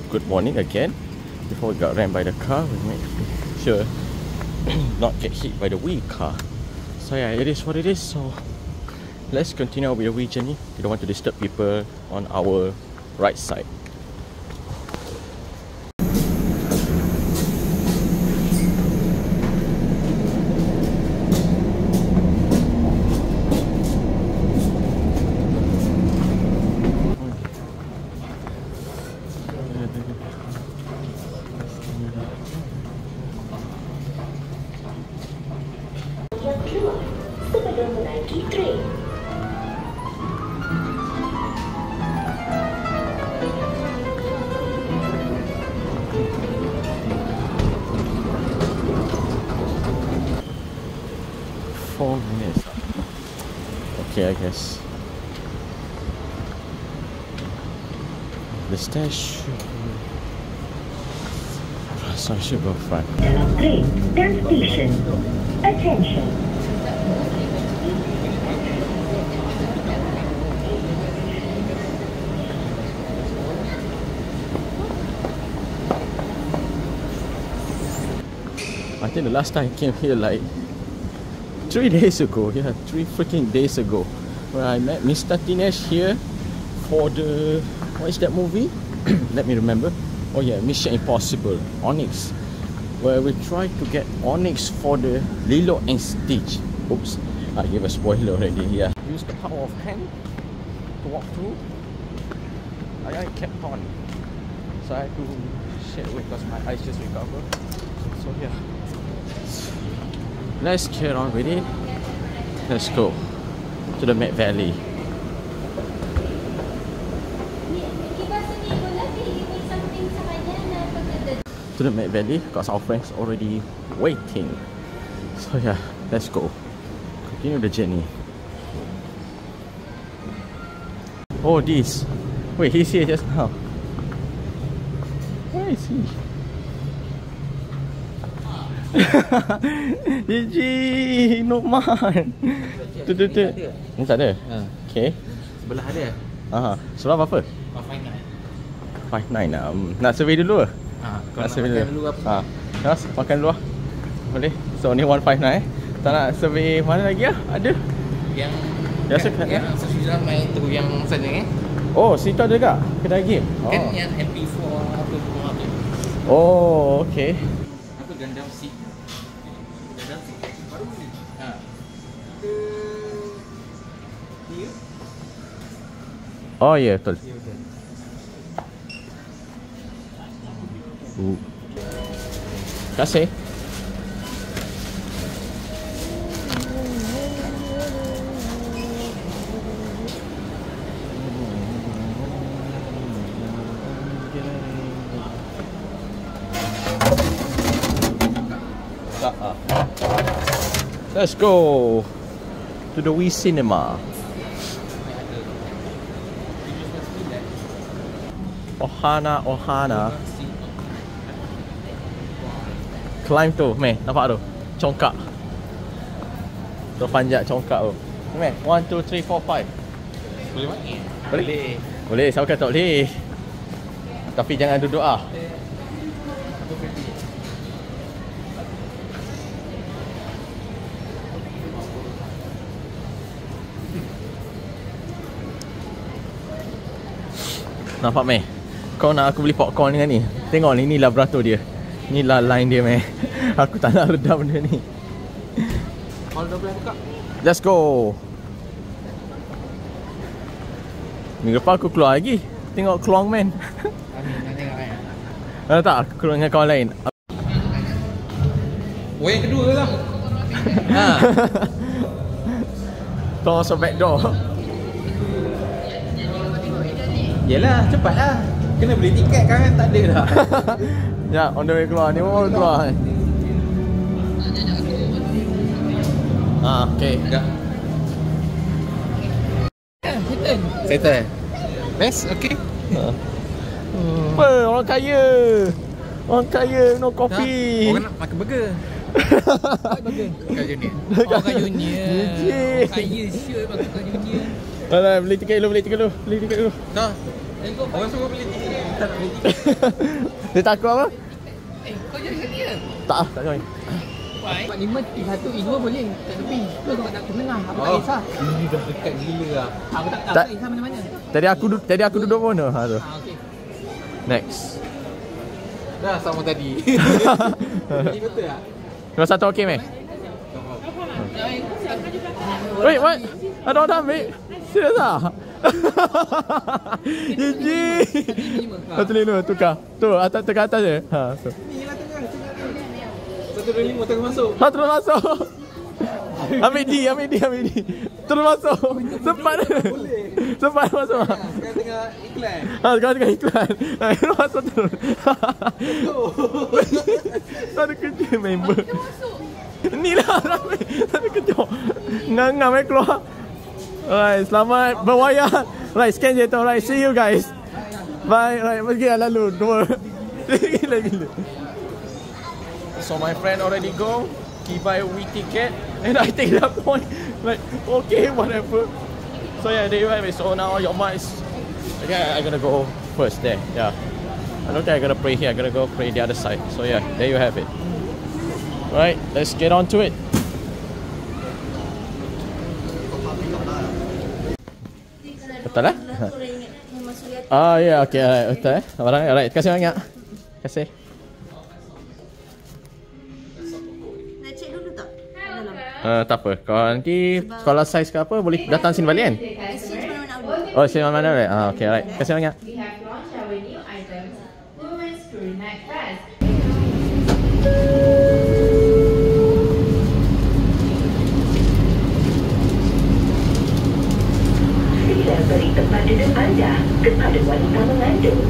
good morning again. Before we got rammed by the car, we made sure not get hit by the Wii car. So yeah, it is what it is. So let's continue with the Wii journey. We don't want to disturb people on our right side. Okay, I guess the stairs should go front. Train, then station. Attention. I think the last time I came here like 3 days ago, yeah, 3 freaking days ago, where I met Mr. Dinesh here for the, what is that movie? Let me remember. Oh yeah, Mission Impossible, Onyx, where we tried to get Onyx for the Lilo and Stitch. Oops, I gave a spoiler already. Yeah, use the power of hand to walk through. I kept on, so I had to share away because my eyes just recovered. So yeah, let's get on with it. Let's go to the Met Valley. To the Met Valley because our friends already waiting. So yeah, let's go. Continue the journey. Oh, this. Wait, he's here just now. Where is he? Gigi, Nukman. Tu. Ni tak ada? Okay. Sebelah ada. Sebelah apa? 59 lah. Nak survey dulu ke? Nak survey dulu apa? Terus makan dulu lah. Boleh? So ni 159. Tak nak survey mana lagi lah? Ada? Yang sesudah main tu yang sana Oh, situ ada juga? Kedai game? Kan yang MP4 apa semua tu. Oh, okay. Aku Gundam Seed. Gundam Seed baru ni. Oh ya, yeah, betul. Terima kasih. Let's go to the Wii Cinema. Ohana. Climb tu, meh, nampak tu? Congkak. Tu panjat congkak tu. Meh, 1, 2, 3, 4, 5. Boleh main? Boleh, siapa kata tak boleh. Tapi jangan duduk ah. Nampak meh? Kau nak aku beli popcorn dengan ni? Tengok ni, ni labrato dia. Ni lah line dia meh. Aku tak nak redam benda ni. Hall 12 buka. Let's go. Minggu depan aku keluar lagi. Tengok Keluang Man. Nak tengok kan? Tak, aku keluar dengan kawan lain. Oh, yang kedua lah. Tolong masuk back door. Yelah, cepatlah. Kena beli tiket kan, tak ada dah. Ya, on the way keluar. Ni baru keluar. Okay. Dah. Settle. Best, okay. Apa? Orang kaya. Orang kaya, no coffee. Orang nak makan burger. Burger. Makan junior. Makan junior. Kaya sure makan junior. Alah, beli tiket dulu, beli tiket dulu. Dah. Orang suruh beli tiket, tak nak beli tiket. Dia takut apa? Kau jadi kat dia. Tak join. 4, 5, 3, 1, E2 boleh. Tak lebih. Tu kau tak menengah. Aku tak kisah. Ini dah dekat gila lah. Aku tak kisah mana-mana. Tadi aku duduk mana? Ha tu. Okey. Next. Dah sama tadi. Ini betul tak? Nombor 1 okey, meh? Wait, what? Ada orang ambil? Serius tak? Gigi. 125 tukar. Tu atas tekan atas je. Ha, tu. Ni lah tengah. 125 tengah masuk. Ha, terus masuk. Ambil D. Terus masuk. Sempat masuk. Sekarang tengah iklan. Ha, sekarang tengah iklan. Ha, terus masuk terus. Ada kerja member. Ni lah ramai. Ada kerja. Ngam keluar. Alright, selamat berwayar. Right, scan je tu. Right, see you guys. Bye. Right, pergi lah lalu. Dua. Gila. So my friend already go. He buy a Wii ticket and I take that point. Like, okay, whatever. So yeah, there you have it. So now your mic is... Okay, I'm gonna go first there. Yeah. I don't think I'm gonna pray here. I'm gonna go pray the other side. So yeah, there you have it. Alright, let's get on to it. Betul lah? Ah ya, okey, alright, betul eh. Alright, terima kasih banyak. Terima kasih. Nak cek dulu tak? Tak apa. Kalau size ke apa boleh datang sini balik kan? Exchange mana-mana awal. Oh, sini mana boleh? Okey, alright. Terima kasih banyak. We have launched our new items, Women's Crew Neck Vest. Sila beri tempat duduk anda kepada wanita mengandung.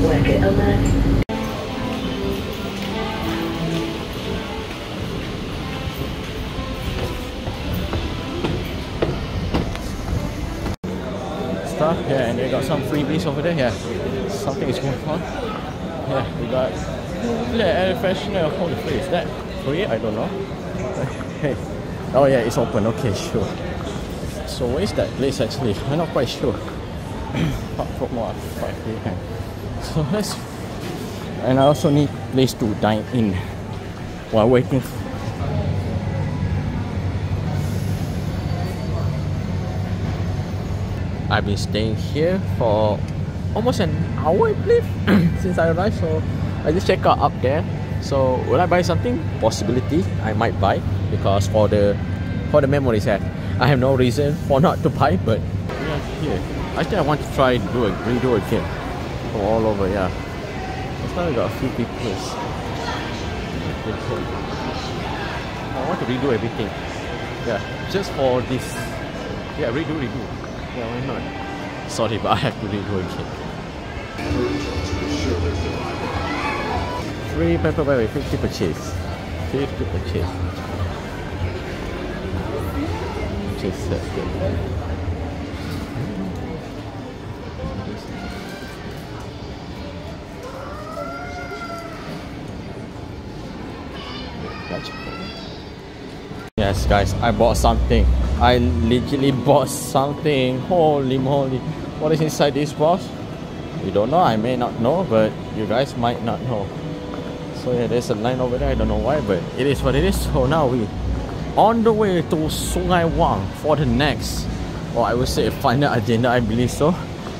Worker alert. Stuff, yeah, and they got some freebies over there. Yeah, something is going on. Yeah, we got air freshener. Holy free, is that free? I don't know. Hey, oh yeah, it's open. Okay, sure. So where is that place actually? I'm not quite sure. Park from what? 5 a.m. So let's. And I also need place to dine in while waiting. I've been staying here for almost an hour, I believe, since I arrived. So I just check out up there. So will I buy something? Possibility, I might buy because for the memories, I have no reason for not to buy. But yeah, here, I think I want to try redo again from all over. Yeah, it's now we got a few people. I want to redo everything. Yeah, just for this. Yeah, redo. Yeah, why not? Sorry, but I have to redo again. Free pepper berry, 50 purchase. 50 purchase. Purchase set. Yes, guys, I bought something. I literally bought something. Holy moly. What is inside this box? We don't know. I may not know, but you guys might not know. So yeah, there's a line over there. I don't know why, but it is what it is. So now we on the way to Sungai Wang for the next, or I would say final agenda, I believe so.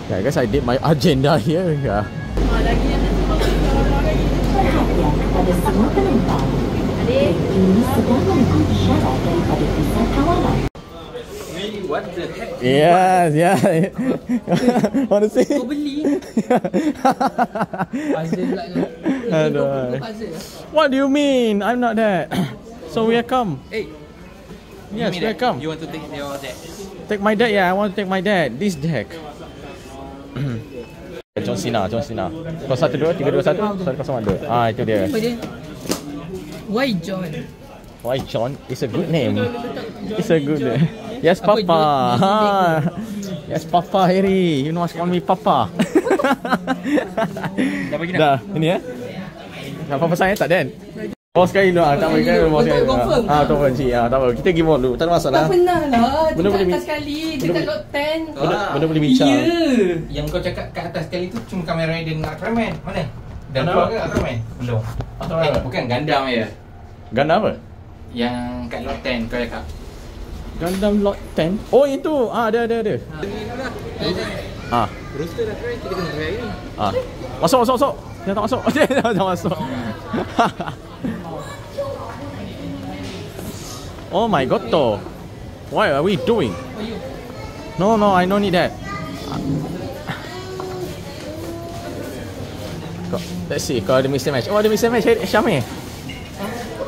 Yeah, I guess I did my agenda here. Yeah. Perhatian kepada semua penumpang. Ini sedang menunggu isyarat daripada pusat kawalan. What the heck? Yes, yeah. Want to see? Kau beli? Puzzle pula tu. Aduh. Puzzle. What do you mean? I'm not that. So we are come. Hey. Yes, we are come. You want to take your deck? Take my deck, yeah. I want to take my deck. This deck. John Cena. 012 321 102. Ah, itu dia. Apa dia? Why John? Why John? It's a good name. It's a good name. Yes, Apa Papa. John? Ha. Yes, Papa Harry. You know what's call me Papa. Dah bagi dah? Dah, ini ya. Nak Papa saya tak, Dan? Bawa sekali dulu tak apa kan bawa sekali. Confirm. Confirm cik. Tak apa. Kita give dulu. Tak ada masalah. Tak pernah lah. Benda boleh Dekat atas sekali. Dekat lot 10. Benda boleh bincang. Ya. Yang kau cakap kat atas sekali tu cuma Kamen Rider dengan Ultraman. Mana? Dah keluar ke Ultraman? Belum. Ultraman. Bukan Gundam ya. Gundam apa? Yang kat lot 10 kau cakap. Gundam Lot 10. Oh itu. Ada. Roster dah try, kita kena try ni. Masuk. Jangan tak masuk. Jangan masuk. Oh my god, though. What are we doing? No, I don't need that. Let's see. Kalau ada mixed match. Oh, ada mixed match. Syamil.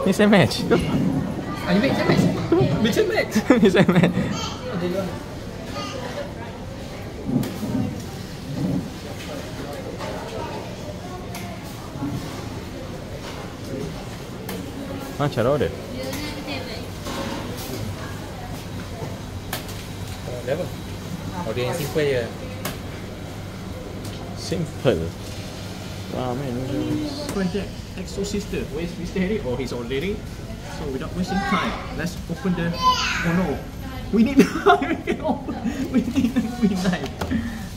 Mixed match. Ini mix and match. Mix and match. Mixed match. Cara order? Dah apa? Order yang simple je. Simple. Man. Project Exo Sister. Where's Mr. Harry? Oh, he's already. So without wasting time, let's open the. Oh no, we need knife. We need a knife.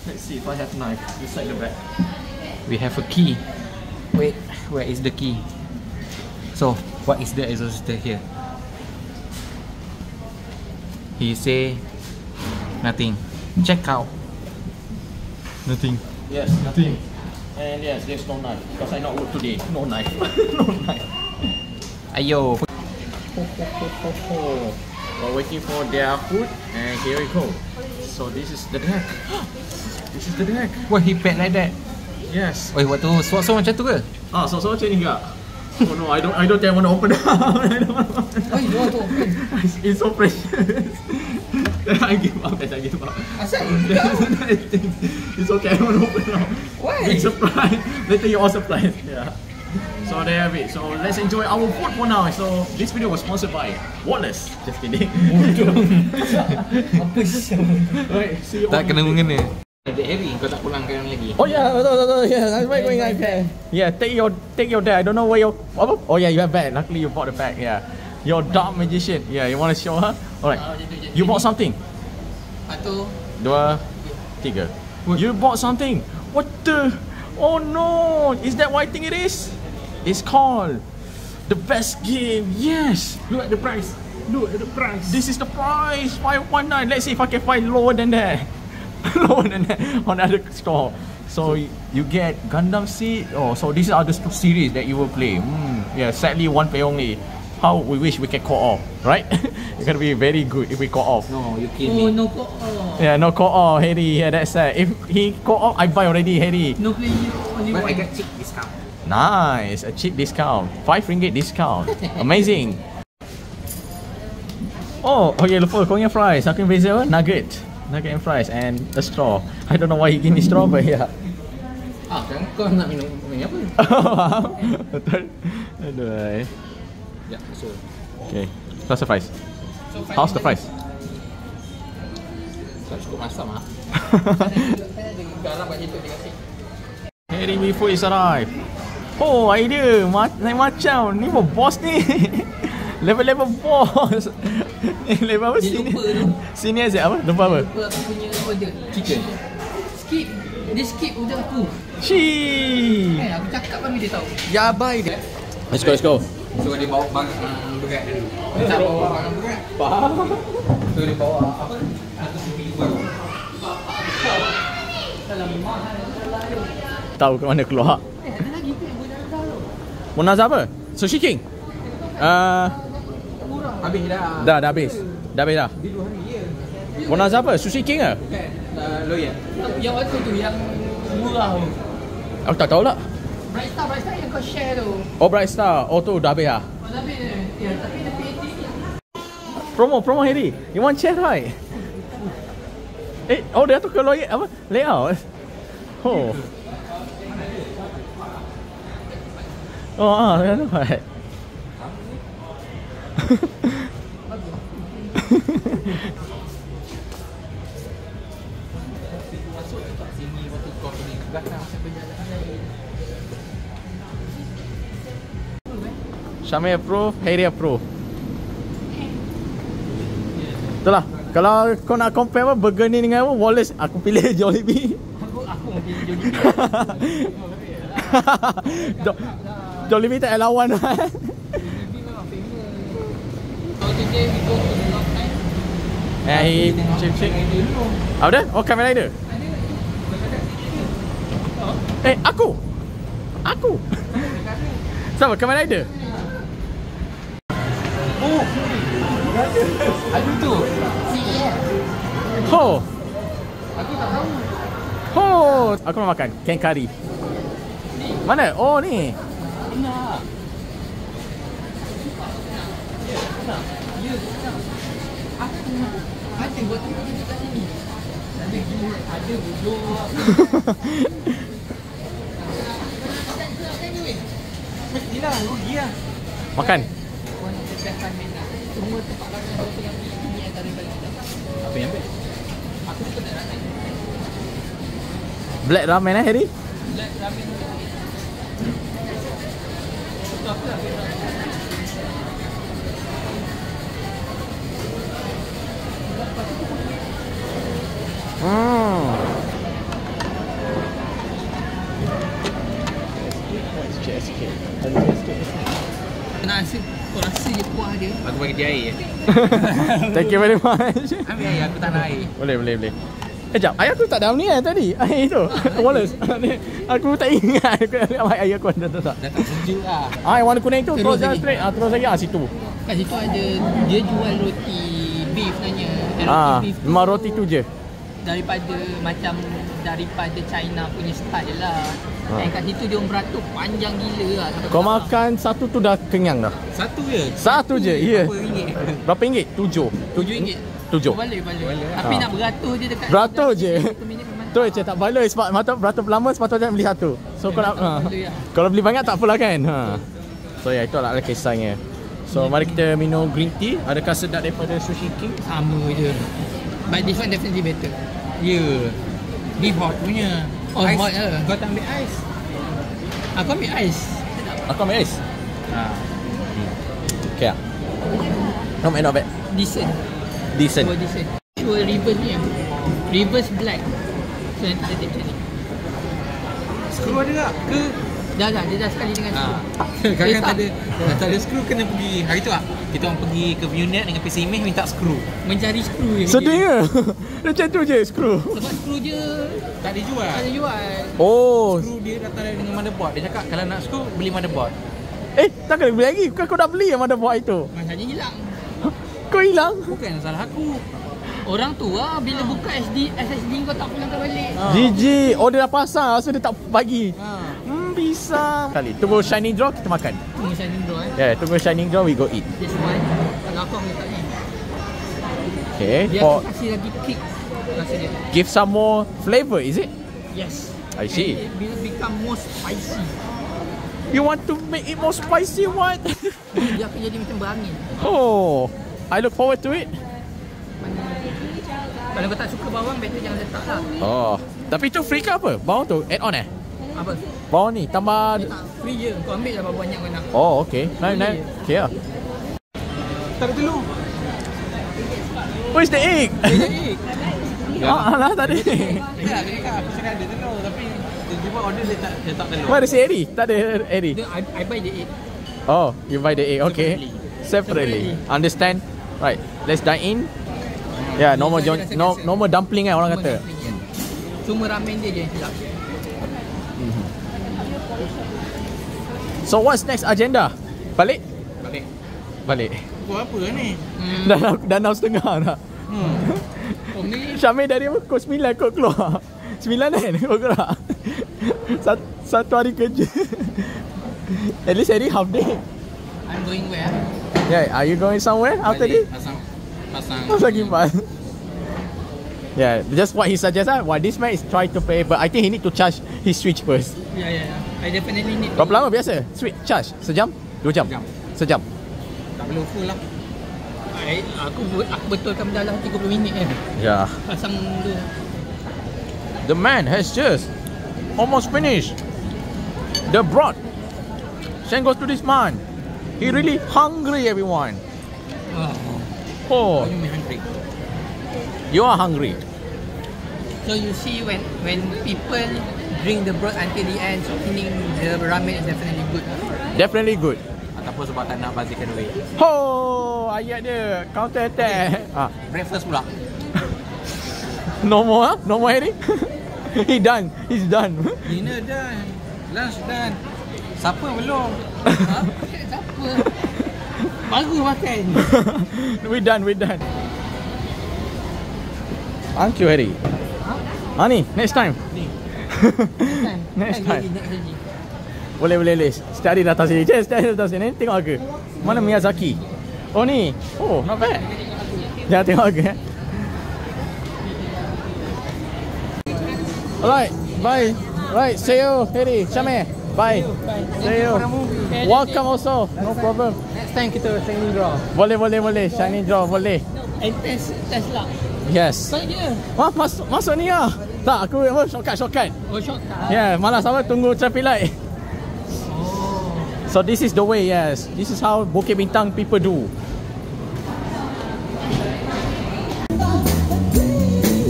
Let's see if I have knife inside the bag. We have a key. Wait, where is the key? So, what is the exorcister here? He say nothing. Check out. Nothing. Yes, nothing. And yes, there's no knife because I not work today. No knife. No knife. Ayo. We're waiting for their food, and here we go. So this is the deck. This is the deck. Why he pack like that? Yes. Oi, waktu so macam tu ke? So macam ni enggak? Oh no, I don't want to open it. I don't want to open it. Oh, you want to open? It's so precious. I give up. Asal? It's okay, I want to open now. Why? Big surprise. Later you all surprised. Yeah. So there have it. So let's enjoy our food for now. So this video was sponsored by Wallace. Just kidding. Apa siapa? Right, see you Tak all. kena mengena. Ada Harry, kau tak pulangkan lagi. Oh yeah, betul. Yeah, I'm going iPad. Yeah, take your dad. I don't know where your. Oh yeah, you have bag. Luckily you bought the bag. Yeah, your dark magician. Yeah, you want to show her? Alright. You bought something. Satu. 2, 3. You bought something. What the? Oh no! Is that what I think it is? It's called the best game. Yes. Look at the price. This is the price. 519. Let's see if I can find lower than that. Lower than that on other store. So you get Gundam Seed. Oh, so these are the series that you will play. Yeah, sadly one player only. How we wish we can co-op, right? It's gonna be very good if we co-op. No, you kill Oh, me. no co-op. Yeah, no co-op, Harry. Yeah, that's sad. If he co-op, I buy already, Harry. No player, only But I one. got cheap discount. Nice, a cheap discount. RM5 discount. Amazing. Oh, okay, lupa kau punya fries. Aku yang beza apa? Nugget and fries and a straw. I don't know why he give me straw, but yeah. Kan kau nak minum apa? Betul. Aduh. Ya, so. Okay, plus the fries. How's the fries? Tak cukup masak mah. Garam kat situ dia kasi. Harry, we food is arrived. Oh, idea. Lain macam. Ni pun boss ni. Level boss. Ni level apa? Dia lupa tu. Senior siap apa? Lupa apa? Lupa aku punya order. Chicken. Skip. Dia skip order aku. Chee. Aku cakap baru dia tahu. Ya, bye dia. Let's go. So dia bawa barang berat dulu. Dia tak bawa barang berat. Faham? So dia bawa apa? Satu CPU baru. Tahu ke mana keluar. Ada lagi tu yang Bonanza tu. Bonanza apa? Sushi King? Habis dah. Dah habis. Dah habis dah. Di 2 hari ya. Bonanza apa? Sushi King ke? Bukan. Lawyer. Yang waktu tu yang murah tu. Aku tak tahu lah. Bright Star yang kau share tu. Oh, Bright Star. Oh tu dah habis lah. Tapi dia PAT. Promo Harry. You want chat right? Oh dia tukar layout. Oh. Oh, right. Masuk kat sini waktu kau pergi ke belakang sampai jalan. Syamil approve, Harry approve. Itulah. Kalau kau nak compare apa burger ni dengan apa Wallace, aku pilih Jollibee. Aku mungkin Jollibee. Jollibee tak ada lawan. Jollibee memang famous. Kalau today we go to the north side. Cik. Apa dah? Oh, Kamen Rider. Aku. Siapa? Kamen Rider? Oh. Ada tu. Ho. Aku tak tahu. Ho. Aku nak makan Ken curry. Mana? Oh ni. Nak. Ada buat tu kat sini. Ada bujur. Mestilah rugi lah. Makan. Semua tempat ramen yang ini antara paling sedap. Apa yang ambil? Aku suka tak ramen. Black ramen Harry? Black ramen. Itu apa lah? Kau rasa je kuah dia. Aku bagi dia air. Thank you very much. Ambil air, aku tak nak air. Boleh. Jap, ayah aku tak ada ni tadi. Air tu. Wallace. Aku tak ingat air aku ada tak. Dah tak sejuk lah. Yang warna kuning tu terus jalan lagi. straight. Terus lagi situ. Kat situ ada, dia jual roti beef sebenarnya. Roti beef tu memang roti tu je. daripada China punya style lah. Dan kat situ dia orang beratur panjang gila lah. Kau makan satu tu dah kenyang dah. Satu je. Satu je, ya. Berapa ringgit? Berapa ringgit? 7. RM7. 7. Balik. Tapi nak beratur je dekat. Beratur je. 1 minit memang. Tu je tak baloi sebab beratur lama sepatutnya beli satu. So kau nak Boleh lah. kalau beli banyak tak apalah kan. So ya, itulah kisahnya. So mari kita minum green tea. Adakah sedap daripada Sushi King? Sama je. But this one definitely better. Ya. Beef hot punya. Oh, Ais. hot lah. Kau tak ambil ais? Aku ambil ais. Aku ambil ais. Ha. Okay lah. Not bad. Decent. Decent. Oh, decent. Sure reverse ni. Reverse black. So nanti dia macam ni. Skru ada tak? Ke? Dah dia dah sekali dengan Ha. screw. Kadang-kadang tak ada skru kena pergi. Hari tu kita orang pergi ke Vionet dengan PC Image minta skru. Mencari screw je. Sedih ke? Macam tu je screw. Sebab screw je Tak dijual. tak ada jual. Oh. Skru dia datang dengan motherboard. Dia cakap kalau nak skru beli motherboard. Tak kena beli lagi. Bukan kau dah beli yang motherboard itu. Masanya hilang. Kau hilang. Bukan salah aku. Orang tu lah bila buka SSD kau tak pulangkan balik. GG. Oh dia dah pasang. So dia tak bagi. Ha. Bisa. Kali. Tunggu shining draw kita makan. Tunggu shining draw Tunggu shining draw we go eat. This one. Kalau aku letak ni. Okay. Dia For akan kasih lagi kick rasa dia. give some more flavor, is it? Yes. I see. And it will become more spicy. You want to make it more spicy, what? Dia akan jadi macam berangin. Oh, I look forward to it. Kalau kau tak suka bawang, better jangan letak lah. Oh, tapi tu free ke apa? Bawang tu add on Apa? Bawang ni tambah. Dia tak free je. Kau ambil lah berapa banyak kau nak. Oh, okay. Nice. Okay lah. Tak ada telur. Where's the egg? Alah, tak ada. Ya, dia cakap aku cakap ada telur tapi dia buat order dia tak telur. Where is Eddie? Tak ada Eddie. I buy the egg. Oh, you buy the egg. Okay. Separately. Understand? Right. Let's dine in. Yeah, normal normal dumpling kan orang kata. Cuma ramen dia je yang silap. So what's next agenda? Balik? Balik. Buat apa ni? Dah 6.30 dah. Oh ni Syamil dari apa? Pukul 9 kau keluar. 9 kan kau keluar. Satu hari kerja. At least hari half day. I'm going where? Yeah, are you going somewhere after this? Pasang kipas. Yeah, just what he suggests Why this man is trying to pay, but I think he need to charge his switch first. Yeah. I definitely need Berapa lama biasa? Switch charge? Sejam? 2 jam? Sejam. Tak perlu full lah. Aku betulkan dalam 30 minit kan. Yeah. Pasang dulu. The man has just almost finished the broth. Send goes to this man. He really hungry, everyone. Oh, You may hungry. you are hungry. So you see when people drink the broth until the end, so meaning the ramen is definitely good. Definitely good. Ataupun sebab tak nak bazirkan duit. Oh, ayat dia counter attack. Breakfast pula. No more, no more Harry. He done. He's done. Dinner done. Lunch done. Supper belum. Siapa? Baru makan. We done. Thank you, Harry. Ani, next time. Next time. Boleh. Study datang sini. Study datang sini. Tengok harga. Mana Miyazaki? Oh ni. Oh, not bad. Jangan tengok harga. Alright, bye. Right, see you, Harry. Syamir. Bye. See you. Welcome also. No problem. Next time kita shining draw. Boleh. Shining draw, boleh. And test lah. Yes. Baik dia. Wah, masuk ni lah. Tak, aku shortcut. Oh, shortcut. Yeah, malas apa tunggu traffic light. So this is the way, yes. This is how Bukit Bintang people do.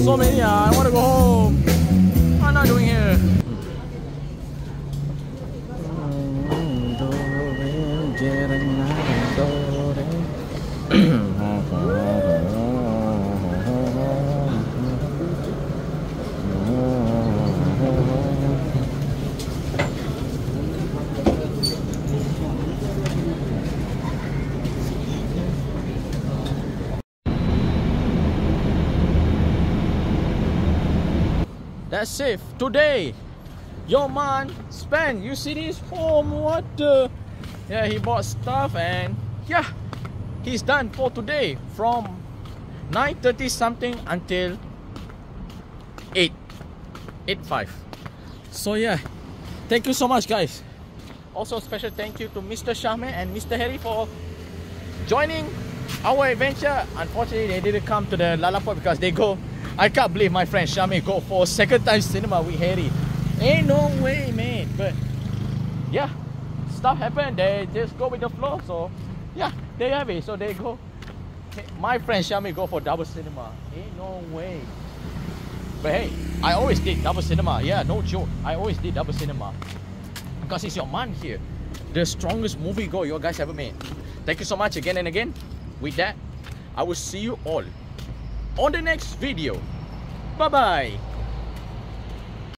So many, I want to go home. What am I doing here? That's it. Today, your man spent. You see this home? What the? Yeah, he bought stuff and yeah, he's done for today from 9:30 something until 8:05. So yeah, thank you so much, guys. Also, special thank you to Mr. Syamir and Mr. Harry for joining our adventure. Unfortunately, they didn't come to the Lalaport because they go. I can't believe my friend Syamir go for second time cinema with Harry. Ain't no way, man. But yeah, stuff happened. They just go with the flow. So yeah, there you have it. So they go. My friend Syamir go for double cinema. Ain't no way. But hey, I always did double cinema. Yeah, no joke. I always did double cinema because it's your man here. The strongest movie go you guys ever made. Thank you so much again and again. With that, I will see you all on the next video. Bye bye.